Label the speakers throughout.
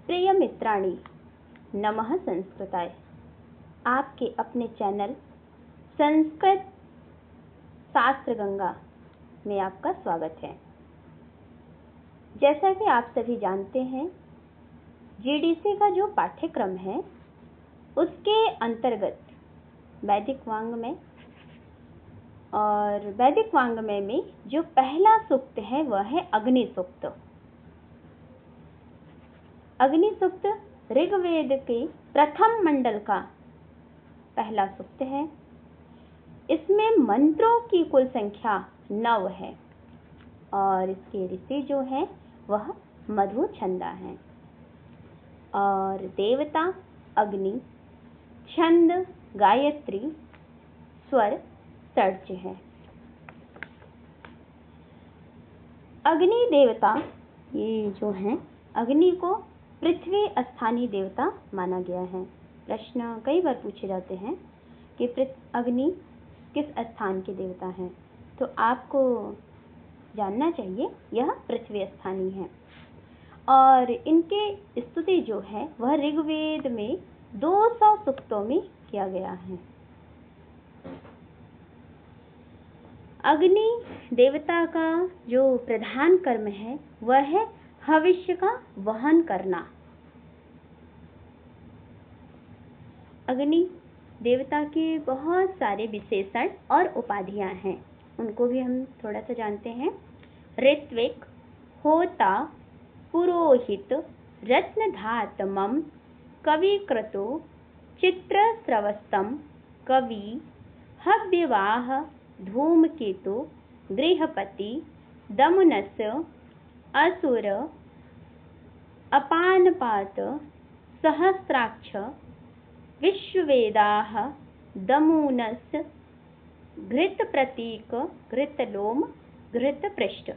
Speaker 1: प्रिय मित्राणि, नमः संस्कृताय। आपके अपने चैनल संस्कृत शास्त्र गंगा में आपका स्वागत है। जैसा कि आप सभी जानते हैं, जीडीसी का जो पाठ्यक्रम है उसके अंतर्गत वैदिक वांग्मय और वैदिक वांग्मय में जो पहला सूक्त है वह है अग्नि सूक्त। अग्नि सूक्त ऋग्वेद के प्रथम मंडल का पहला सूक्त है। इसमें मंत्रों की कुल संख्या 9 है और इसके ऋषि जो है वह मधु छंदा है और देवता अग्नि, छंद गायत्री, स्वर सर्ज है। अग्नि देवता ये जो है, अग्नि को पृथ्वी स्थानीय देवता माना गया है। प्रश्न कई बार पूछे जाते हैं कि अग्नि किस स्थान के देवता हैं, तो आपको जानना चाहिए यह पृथ्वी स्थानीय है और इनके स्तुति जो है वह ऋग्वेद में 200 सूक्तों में किया गया है। अग्नि देवता का जो प्रधान कर्म है वह है भविष्य का वहन करना। अग्नि देवता के बहुत सारे विशेषण और उपाधियां हैं, उनको भी हम थोड़ा सा जानते हैं। ऋत्विक, होता, पुरोहित, रत्नधातमम, कविक्रतो, चित्रस्रवस्तम, कवि, हव्यवाह, धूमकेतु, गृहपति, दमनस्य, असुर, अपानपात, सहस्राक्ष, विश्ववेदाः, दमूनस, घृतप्रतीक, घृतलोम, घृतपृष्ठ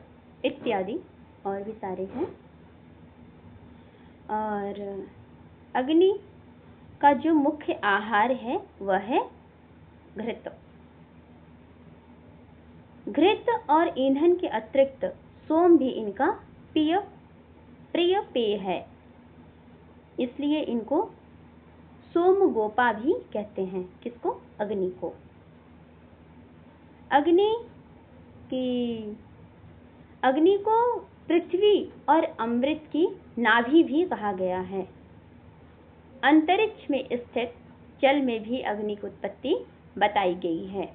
Speaker 1: इत्यादि और भी सारे हैं। और अग्नि का जो मुख्य आहार है वह है घृत। घृत और ईंधन के अतिरिक्त सोम भी इनका प्रिय पेय है, इसलिए इनको सोमगोपा भी कहते हैं। किसको? अग्नि को। अग्नि को पृथ्वी और अमृत की नाभि भी कहा गया है। अंतरिक्ष में स्थित जल में भी अग्नि की उत्पत्ति बताई गई है।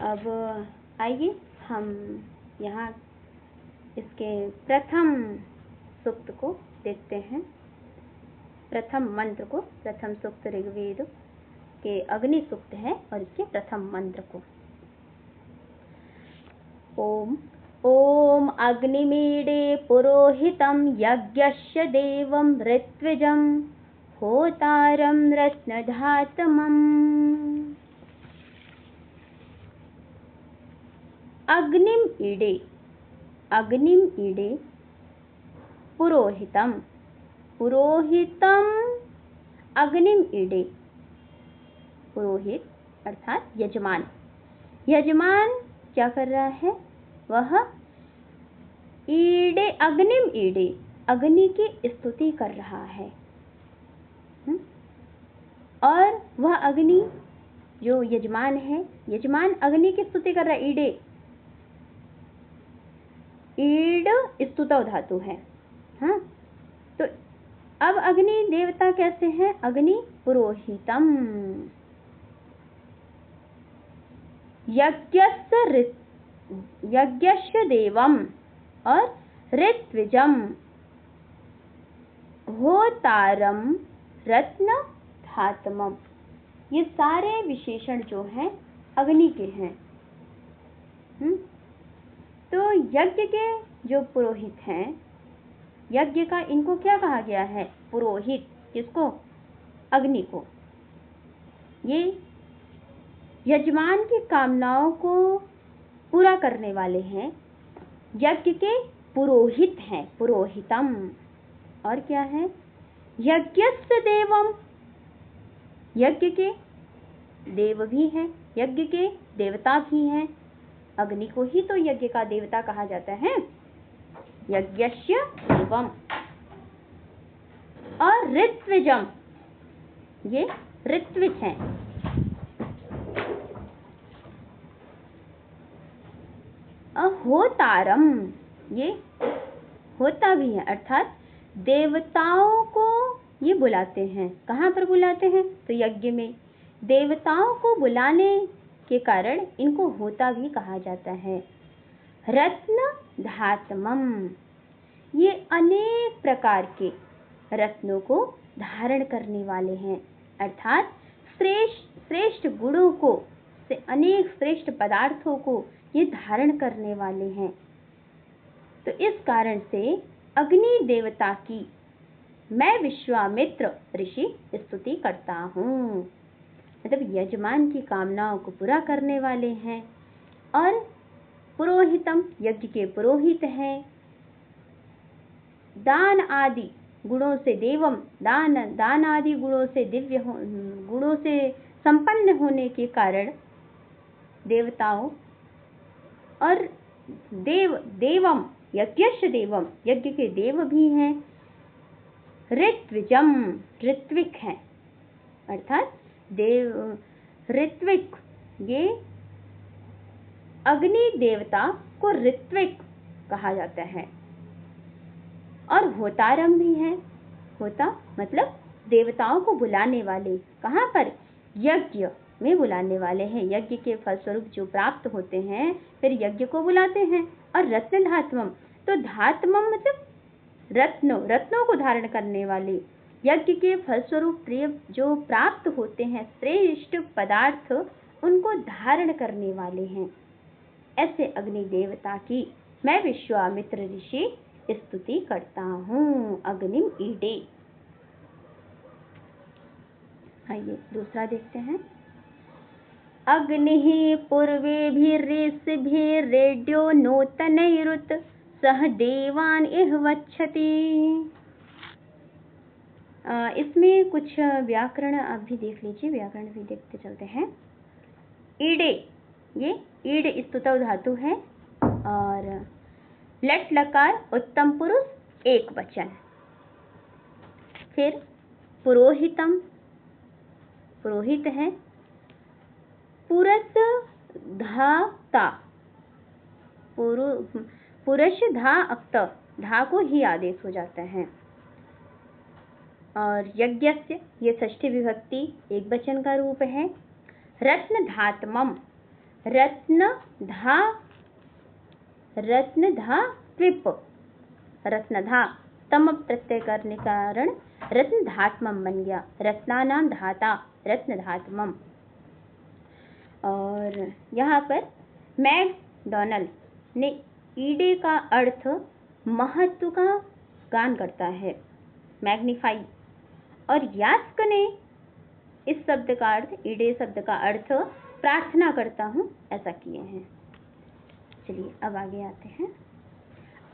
Speaker 1: अब आइए हम यहाँ इसके प्रथम सूक्त को देखते हैं, प्रथम मंत्र को। प्रथम सूक्त ऋग्वेद के अग्नि सूक्त है और इसके प्रथम मंत्र को। ओम ओम अग्निमीडे पुरोहितं यज्ञस्य देवं ऋत्विजं होतारं रत्नधातमम्। अग्निम ईडे पुरोहितम अग्निम ईडे। पुरोहित अर्थात यजमान क्या कर रहा है? वह अग्निम ईडे, अग्नि की स्तुति कर रहा है। और वह अग्नि जो यजमान है, यजमान अग्नि की स्तुति कर रहा है। ईड स्तुतव धातु है। हाँ, तो अब अग्नि देवता कैसे हैं? अग्नि पुरोहितम यज्ञस्य देवम और ऋत्विजम होतारम रत्न धातमम। ये सारे विशेषण जो हैं अग्नि के हैं। तो यज्ञ के जो पुरोहित हैं, यज्ञ का इनको क्या कहा गया है? पुरोहित। किसको? अग्नि को। ये यजमान की कामनाओं को पूरा करने वाले हैं, यज्ञ के पुरोहित हैं। पुरोहितम और क्या है? यज्ञस्य देवम, यज्ञ के देव भी हैं, यज्ञ के देवता भी हैं। अग्नि को ही तो यज्ञ का देवता कहा जाता है। यज्ञस्य देवम। और ऋत्विजम, ये ऋत्विज हैं। होतारम, ये होता भी है, अर्थात देवताओं को ये बुलाते हैं। कहाँ पर बुलाते हैं? तो यज्ञ में। देवताओं को बुलाने के कारण इनको होता भी कहा जाता है। रत्न धातमम, ये अनेक प्रकार के रत्नों को धारण करने वाले हैं, अर्थात श्रेष्ठ गुणों को, से अनेक श्रेष्ठ पदार्थों को ये धारण करने वाले हैं। तो इस कारण से अग्नि देवता की मैं विश्वामित्र ऋषि स्तुति करता हूँ। मतलब यजमान की कामनाओं को पूरा करने वाले हैं। और पुरोहितम, यज्ञ के पुरोहित हैं। दान आदि गुणों से देवम, दान आदि गुणों से दिव्य गुणों से संपन्न होने के कारण देवताओं। और देवम, यज्ञस्य देवम, यज्ञ के देव भी हैं। ऋत्विजम, ऋत्विक हैं, अर्थात ऋत्विक, ये अग्नि देवता को ऋत्विक कहा जाता है। और होतारम भी है। होता मतलब देवताओं को बुलाने वाले। कहाँ पर? यज्ञ में बुलाने वाले हैं। यज्ञ के फलस्वरूप जो प्राप्त होते हैं, फिर यज्ञ को बुलाते हैं। और रत्न धात्मम, तो धात्मम मतलब रत्नों को धारण करने वाले। यज्ञ के फलस्वरूप जो प्राप्त होते हैं श्रेष्ठ पदार्थ, उनको धारण करने वाले हैं। ऐसे अग्नि देवता की मैं विश्वामित्र ऋषि स्तुति करता हूँ। अग्निम ईडे। आइए दूसरा देखते हैं। अग्नि पूर्वेभिरेड्यो नूतनैरुत सह देवान इह वक्षति। इसमें कुछ व्याकरण आप भी देख लीजिए, व्याकरण भी देखते चलते हैं। ईडे, ये ईड स्तुतव धातु है। और लट लकार उत्तम पुरुष एक वचन। फिर पुरोहितम, पुरोहित है। पुरस धाता, पुरुष धा अक्त, धा को ही आदेश हो जाता है। और यज्ञस्य, ये षष्ठी विभक्ति एक वचन का रूप है। रत्न धात्मम, रत्न धा त्विप, रत्नधा तम प्रत्यय करने कारण रत्न धात्मम बन गया। रत्नानाम धाता रत्न धात्मम। और यहाँ पर मैकडॉनल्ड ने ईडे का अर्थ महत्व का गान करता है, मैग्निफाई। और यास्क ने इस शब्द का अर्थ, ईडे शब्द का अर्थ प्रार्थना करता हूँ, ऐसा किए हैं। चलिए अब आगे आते हैं।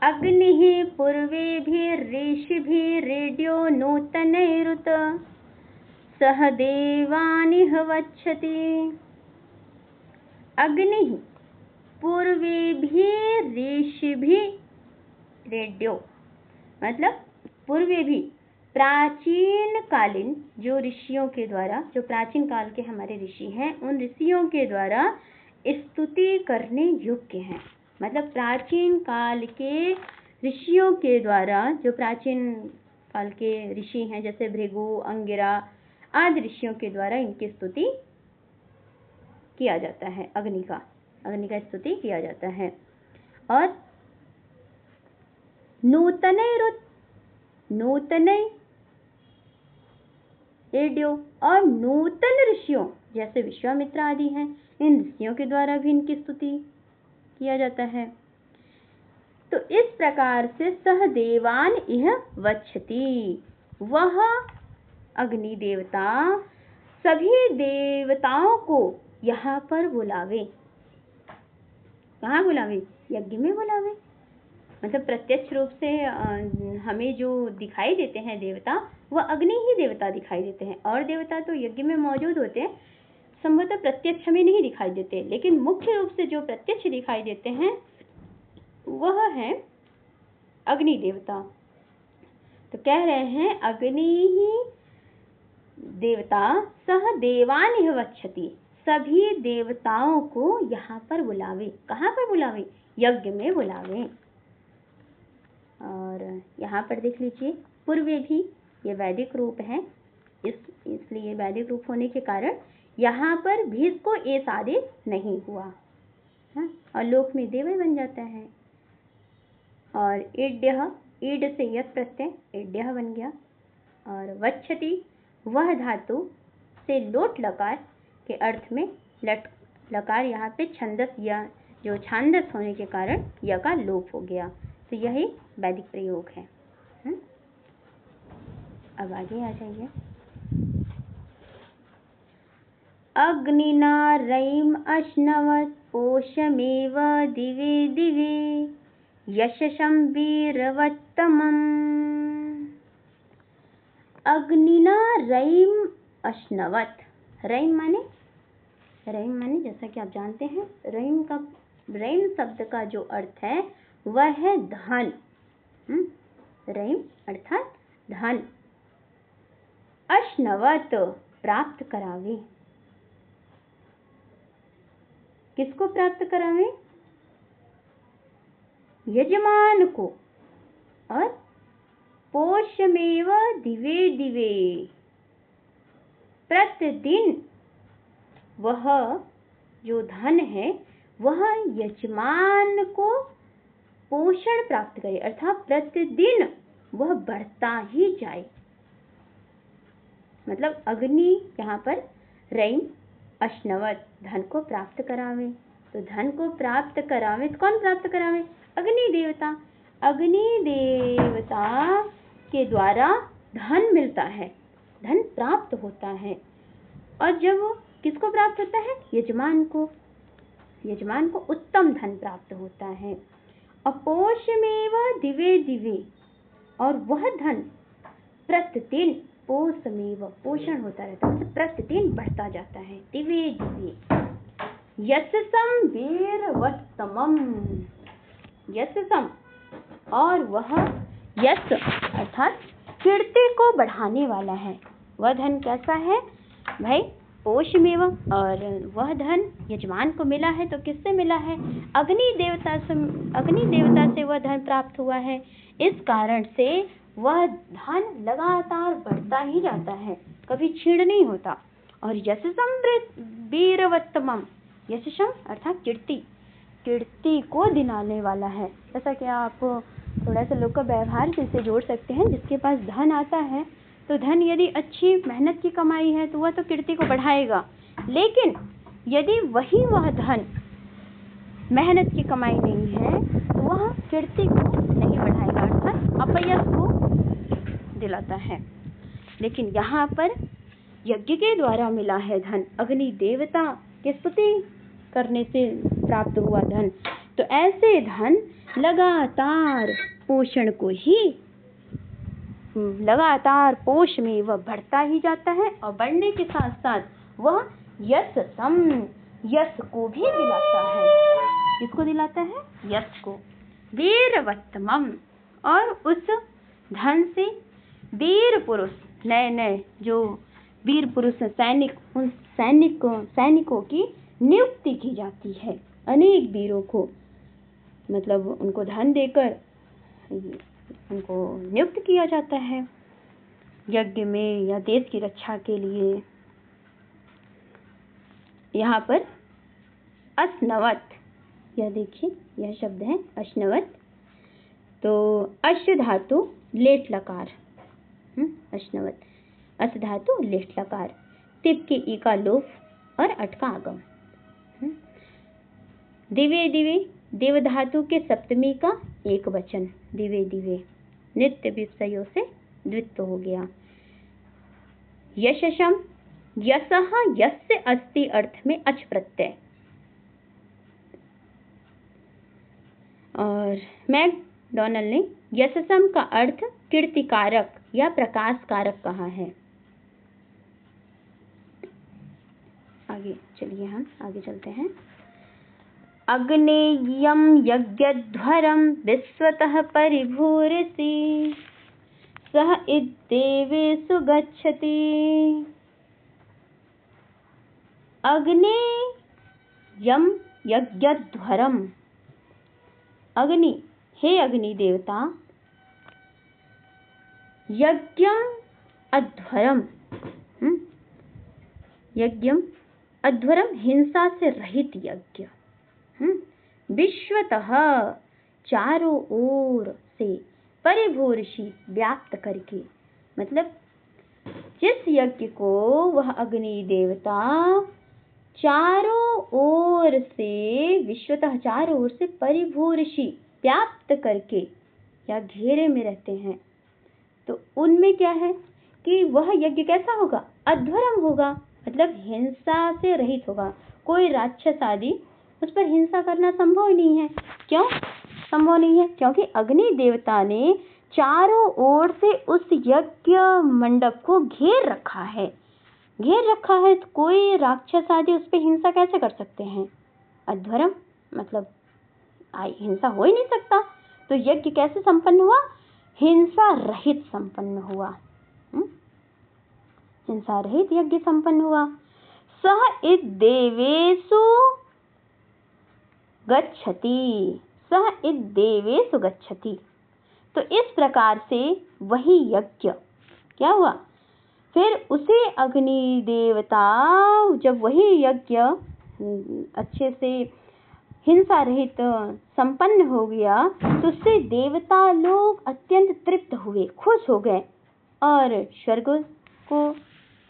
Speaker 1: अग्नि पूर्वेभिरेड्यो नूतनैरुत सह देवानिह वक्षति। अग्नि पूर्वेभिरेड्यो मतलब पूर्वे भी, प्राचीन कालीन जो ऋषियों के द्वारा, जो प्राचीन काल के हमारे ऋषि हैं, उन ऋषियों के द्वारा स्तुति करने योग्य हैं। मतलब प्राचीन काल के ऋषियों के द्वारा, जो प्राचीन काल के ऋषि हैं जैसे भृगु, अंगिरा आदि ऋषियों के द्वारा इनकी स्तुति किया जाता है। अग्नि का स्तुति किया जाता है। और नूतने एड्यो, और नूतन ऋषियों जैसे विश्वामित्र आदि हैं, इन ऋषियों के द्वारा भी इनकी स्तुति किया जाता है। तो इस प्रकार से सह देवान इह वक्षति, वह अग्नि देवता सभी देवताओं को यहाँ पर बुलावे। कहाँ बुलावे? यज्ञ में बुलावे। मतलब प्रत्यक्ष रूप से हमें जो दिखाई देते हैं देवता, वह अग्नि ही देवता दिखाई देते हैं। और देवता तो यज्ञ में मौजूद होते हैं, संभवतः प्रत्यक्ष हमें नहीं दिखाई देते, लेकिन मुख्य रूप से जो प्रत्यक्ष दिखाई देते हैं वह है अग्नि देवता। तो कह रहे हैं अग्नि ही देवता सह देवान इह वक्षति, सभी देवताओं को यहाँ पर बुलावे। कहाँ पर बुलावे? यज्ञ में बुलावे। और यहाँ पर देख लीजिए पूर्व भी ये वैदिक रूप है, इसलिए वैदिक रूप होने के कारण यहाँ पर भी इसको एस आदेश नहीं हुआ, हाँ? और लोक में देव बन जाता है। और ईड्यः, ईड से यत् प्रत्यय ईड्यः बन गया। और वक्षति वह धातु से लोट लकार के अर्थ में लट लकार यहाँ पे छंदस या जो छांदस होने के कारण य का लोप हो गया। तो यही वैदिक प्रयोग है। अब आगे आ जाइए। अग्निना रयिम अश्नवत् पोषमेव दिवे दिवे यशसं वीरवत्तमम्। अग्निना रयिम अश्नवत्, रयिम माने जैसा कि आप जानते हैं रयिम शब्द का जो अर्थ है वह है धन। रयिम अर्थात धन। अश्नवत् प्राप्त करावे। किसको प्राप्त करावे? यजमान को। और पोषमेव दिवे दिवे, प्रतिदिन वह जो धन है वह यजमान को पोषण प्राप्त करे, अर्थात प्रतिदिन वह बढ़ता ही जाए। मतलब अग्नि यहाँ पर रयिम अश्नवत् धन को प्राप्त करावे। तो धन को प्राप्त करावे तो कौन प्राप्त करावे? अग्नि देवता। अग्नि देवता के द्वारा धन मिलता है, धन प्राप्त होता है। और जब किसको प्राप्त होता है? यजमान को। यजमान को उत्तम धन प्राप्त होता है। अपोषमेव दिवे दिवे, और वह धन प्रतिदिन पोषमेव पोषण होता रहता है, प्रतिदिन बढ़ता जाता है। दिवे दिवे यशसम वीरवत्तमम्, यशसम, और वह यश अर्थात कीर्ति को बढ़ाने वाला है। वह धन कैसा है भाई? पोषमेव, और वह धन यजमान को मिला है तो किससे मिला है? अग्नि देवता से वह धन प्राप्त हुआ है। इस कारण से वह धन लगातार बढ़ता ही जाता है, कभी क्षीण नहीं होता। और यशसम वीरवत्तमम्, यशसम अर्थात कीर्ति को दिलाने वाला है। जैसा कि आप थोड़ा सा लोग का व्यवहार से जोड़ सकते हैं। जिसके पास धन आता है तो धन यदि अच्छी मेहनत की कमाई है तो वह तो कीर्ति को बढ़ाएगा, लेकिन यदि वह धन मेहनत की कमाई नहीं है तो वह कीर्ति को नहीं बढ़ाएगा, अर्थात अपयश को दिलाता है। लेकिन यहाँ पर यज्ञ के द्वारा मिला है धन, अग्नि देवता की स्तुति करने से प्राप्त हुआ धन। तो ऐसे धन लगातार पोषण को ही लगातार पोष में वह बढ़ता ही जाता है, और बढ़ने के साथ साथ वह यश को भी दिलाता है। किसको दिलाता है? यश को। वीरवत्तमम्, और उस धन से वीर पुरुष, नए जो वीर पुरुष सैनिक, उन सैनिकों की नियुक्ति की जाती है। अनेक वीरों को मतलब उनको धन देकर उनको नियुक्त किया जाता है यज्ञ में या देश की रक्षा के लिए। यहाँ पर अश्नवत्, यह देखिए यह शब्द है अश्नवत्। तो अश धातु लेट लकार, अश्नवत्, अश धातु लेट लकार, तिप के ई का लोप और अट का आगम। दिवे दिवे देव धातु के सप्तमी का एक वचन, दिवे दिवे नित्य विषयों से द्वित्व हो गया। यशसम, यशः यस्य अस्ति अर्थ में अच प्रत्यय। और मैकडॉनल्ड ने यशसम का अर्थ कीर्तिकारक या प्रकाश कारक कहा है। आगे चलिए, हम आगे चलते हैं। अग्नेयं यज्ञध्वरं विश्वतः परिभूरसि सह इद्देवेषु गच्छति। अग्नेयं यज्ञध्वरम, अग्नि, हे अग्नि देवता, यज्ञम अध्वरम, यज्ञम अध्वरम हिंसा से रहित यज्ञ, विश्वतः चारों ओर से, परिभूर्षि व्याप्त करके, मतलब जिस यज्ञ को वह अग्नि देवता चारों ओर से, विश्वतः चारों ओर से, परिभूर्षि व्याप्त करके या घेरे में रहते हैं, तो उनमें क्या है कि वह यज्ञ कैसा होगा? अध्वरम होगा, मतलब हिंसा से रहित होगा। कोई राक्षस आदि उस पर हिंसा करना संभव ही नहीं है। क्यों संभव नहीं है? क्योंकि अग्नि देवता ने चारों ओर से उस यज्ञ मंडप को घेर रखा है, घेर रखा है, तो कोई राक्षस आदि उस पर हिंसा कैसे कर सकते हैं? अध्वरम मतलब हिंसा हो ही नहीं सकता। तो यज्ञ कैसे संपन्न हुआ? हिंसा रहित संपन्न हुआ। हिंसा रहित यज्ञ संपन्न हुआ। सह इद देवेषु गच्छति, सह इद देवेषु गच्छति। तो इस प्रकार से वही यज्ञ क्या हुआ? फिर उसे अग्नि देवता, जब वही यज्ञ अच्छे से हिंसा रहित संपन्न हो गया, तो उससे देवता लोग अत्यंत तृप्त हुए, खुश हो गए और स्वर्ग को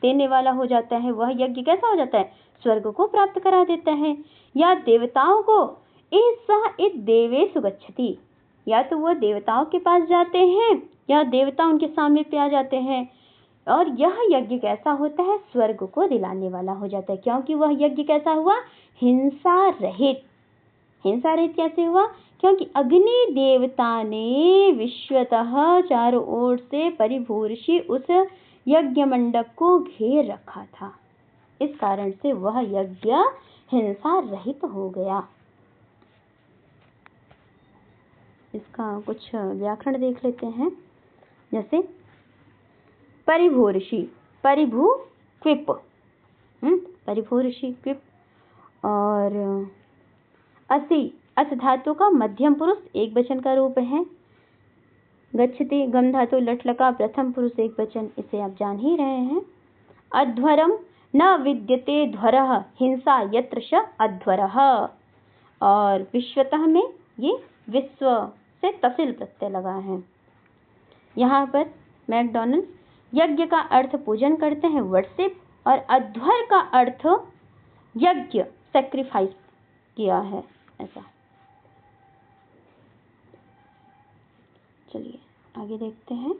Speaker 1: देने वाला हो जाता है। वह यज्ञ कैसा हो जाता है? स्वर्ग को प्राप्त करा देता है। या देवताओं को इस देवेषु गच्छति, या तो वह देवताओं के पास जाते हैं या देवता उनके सामने पे आ जाते हैं, और यह यज्ञ कैसा होता है? स्वर्ग को दिलाने वाला हो जाता है। क्योंकि वह यज्ञ कैसा हुआ? हिंसा रहित। हिंसा रहित कैसे हुआ? क्योंकि अग्नि देवता ने विश्वतः चारों ओर से परिभूर्षि उस यज्ञ मंडप को घेर रखा था। इस कारण से वह यज्ञ हिंसा रहित हो गया। इसका कुछ व्याकरण देख लेते हैं। जैसे परिभूर्षि, परिभू क्विप, परिभूर्षि क्विप, और असि, अस धातु का मध्यम पुरुष एक वचन का रूप है। गच्छति गम धातु लट लका प्रथम पुरुष एक वचन, इसे आप जान ही रहे हैं। अध्वरम न विद्यते ध्वरः हिंसा यत्र श अध्वरः, और विश्वतः में ये विश्व से तसिल प्रत्यय लगा है। यहाँ पर मैकडॉनल्ड यज्ञ का अर्थ पूजन करते हैं, वर्शिप, और अध्वर का अर्थ यज्ञ, सैक्रिफाइस किया है, ऐसा। चलिए आगे देखते हैं।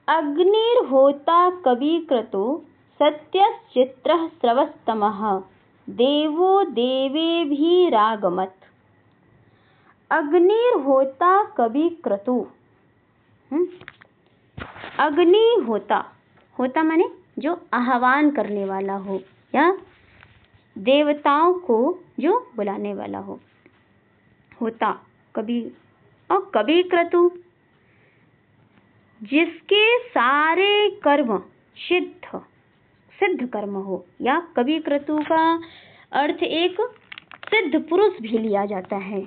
Speaker 1: अग्निर्होता कवि क्रतु सत्यश्चित्रः स्रवस्तमः देवो देवेभिरागमत्। अग्निर्होता कवि क्रतु, अग्नि होता, होता माने जो आह्वान करने वाला हो या देवताओं को जो बुलाने वाला हो, होता कवि, और कवि क्रतु जिसके सारे कर्म सिद्ध कर्म हो, या कवि क्रतु का अर्थ एक सिद्ध पुरुष भी लिया जाता है,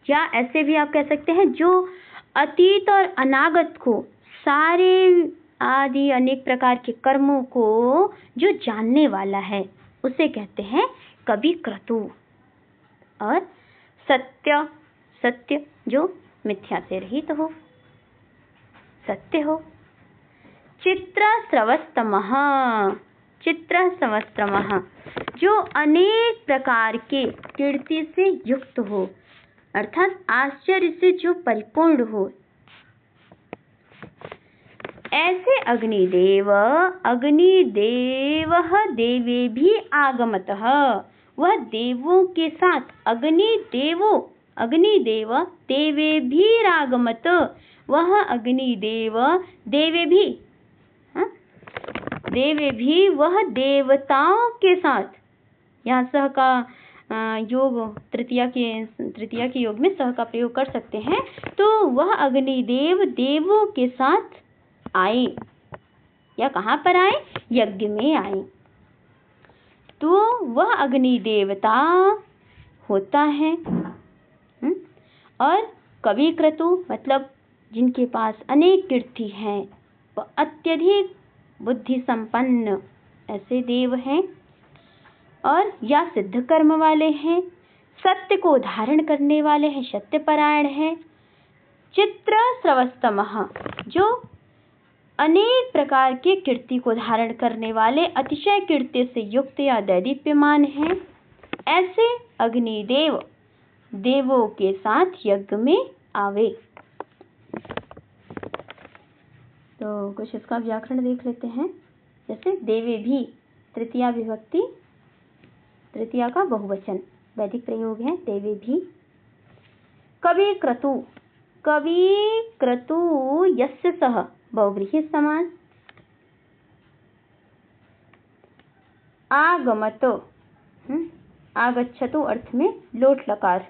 Speaker 1: या ऐसे भी आप कह सकते हैं जो अतीत और अनागत को, सारे आदि अनेक प्रकार के कर्मों को जो जानने वाला है, उसे कहते हैं कवि क्रतु। और सत्य, सत्य जो मिथ्या से रहित हो, सत्य हो। चित्रस्रवस्तमः, चित्रस्रवस्तमः जो अनेक प्रकार के कीर्ति से युक्त हो, अर्थात आश्चर्य से जो परिपूर्ण हो, ऐसे अग्निदेव, अग्निदेवः देवेभि आगमतः, वह देवों के साथ, अग्निदेव देवेभिरागमत, वह अग्निदेव देवेभि, देवेभि वह देवताओं के साथ, यहाँ सह का योग तृतीया के योग में सह का प्रयोग कर सकते हैं। तो वह अग्निदेव देवों के साथ आए, या कहाँ पर आए? यज्ञ में आए। तो वह अग्नि देवता होता है। और कवि क्रतु मतलब जिनके पास अनेक कीर्ति हैं, वह अत्यधिक बुद्धि संपन्न ऐसे देव हैं। और या सिद्ध कर्म वाले हैं, सत्य को धारण करने वाले हैं, सत्यपरायण हैं। चित्र स्रवस्तमः जो अनेक प्रकार के कीर्ति को धारण करने वाले, अतिशय कीर्ति से युक्त या दैदीप्यमान हैं। ऐसे अग्निदेव देवों के साथ यज्ञ में आवे। तो कुछ इसका व्याकरण देख लेते हैं। जैसे देवे भी, तृतीया विभक्ति, तृतीया का बहुवचन, वैदिक प्रयोग है देवे भी। कवि क्रतु, कवि क्रतु यस्य सह, बहुव्रीहि समास। आगमत, आगच्छतु अर्थ में लोट लकार,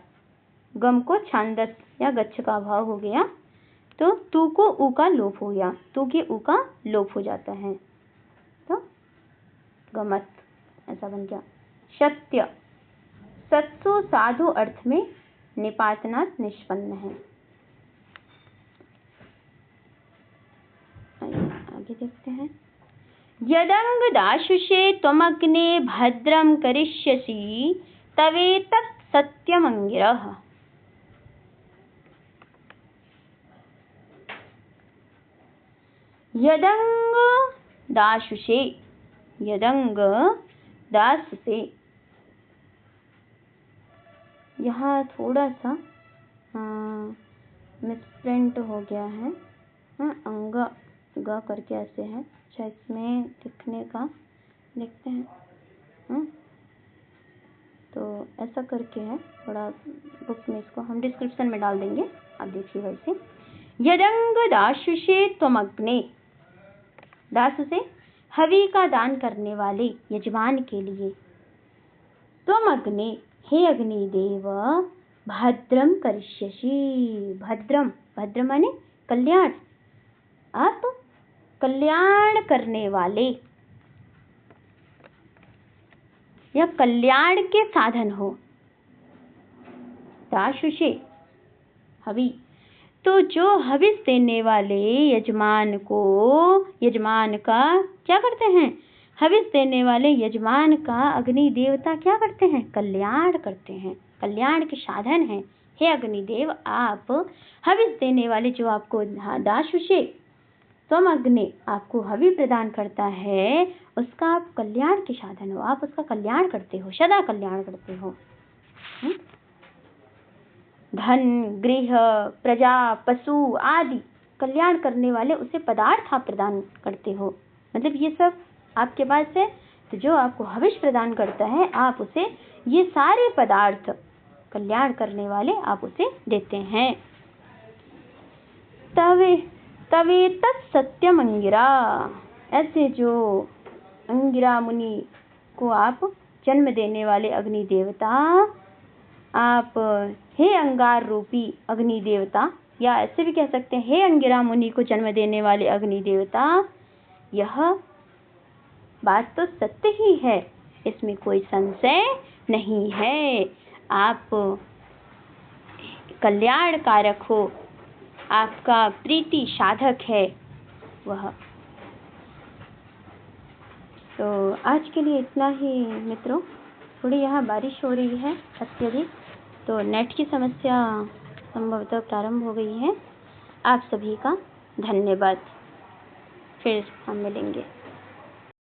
Speaker 1: गम को छांदस या गच्छ का भाव हो गया, तो तू को ऊ का लोप हो गया, तू के ऊ का लोप हो जाता है, तो गमत ऐसा बन गया। सत्य, सत्सु साधु अर्थ में निपातनात् निष्पन्न है। आगे देखते हैं। यदंग दाशुषे त्वमग्ने भद्रम करिष्यसि तवेतत् सत्यमंगिरः। यदंग दाशुषे, यदंग दास से, यहाँ थोड़ा सा मिसप्रिंट हो गया है। अंग ग करके ऐसे है। अच्छा, इसमें लिखने का देखते हैं। तो ऐसा करके है थोड़ा, बुक में इसको हम डिस्क्रिप्शन में डाल देंगे, आप देखिएगा इसे। यदंग दाशुषे त्वमग्ने, दास से हवि का दान करने वाले यजमान के लिए। त्वमग्ने, हे अग्निदेव, भद्रम करिष्यसि, भद्रम, भद्र माने कल्याण, आप कल्याण करने वाले या कल्याण के साधन हो। दाशुषे हवि, तो जो हविष देने वाले यजमान को, यजमान का क्या करते हैं? हविष देने वाले यजमान का अग्नि देवता क्या करते हैं? कल्याण करते हैं, कल्याण के साधन हैं। हे अग्निदेव, आप हविष देने वाले, जो आपको दाशुषे त्वम अग्नि आपको हवि प्रदान करता है, उसका आप कल्याण के साधन हो, आप उसका कल्याण करते हो, सदा कल्याण करते हो। धन, गृह, प्रजा, पशु आदि कल्याण करने वाले उसे पदार्थ आप प्रदान करते हो। मतलब ये सब आपके पास है, तो जो आपको हविष प्रदान करता है, आप उसे ये सारे पदार्थ कल्याण करने वाले आप उसे देते हैं। तवे तत्सत्यम अंगिरा, ऐसे जो अंगिरा मुनि को आप जन्म देने वाले अग्नि देवता, आप हे अंगार रूपी अग्नि देवता, या ऐसे भी कह सकते हैं हे अंगिरा मुनि को जन्म देने वाले अग्नि देवता, यह बात तो सत्य ही है, इसमें कोई संशय नहीं है। आप कल्याण कारक हो, आपका प्रीति साधक है वह। तो आज के लिए इतना ही मित्रों। थोड़ी यहाँ बारिश हो रही है अत्यधिक, तो नेट की समस्या संभवतः प्रारंभ हो गई है। आप सभी का धन्यवाद। फिर हम मिलेंगे।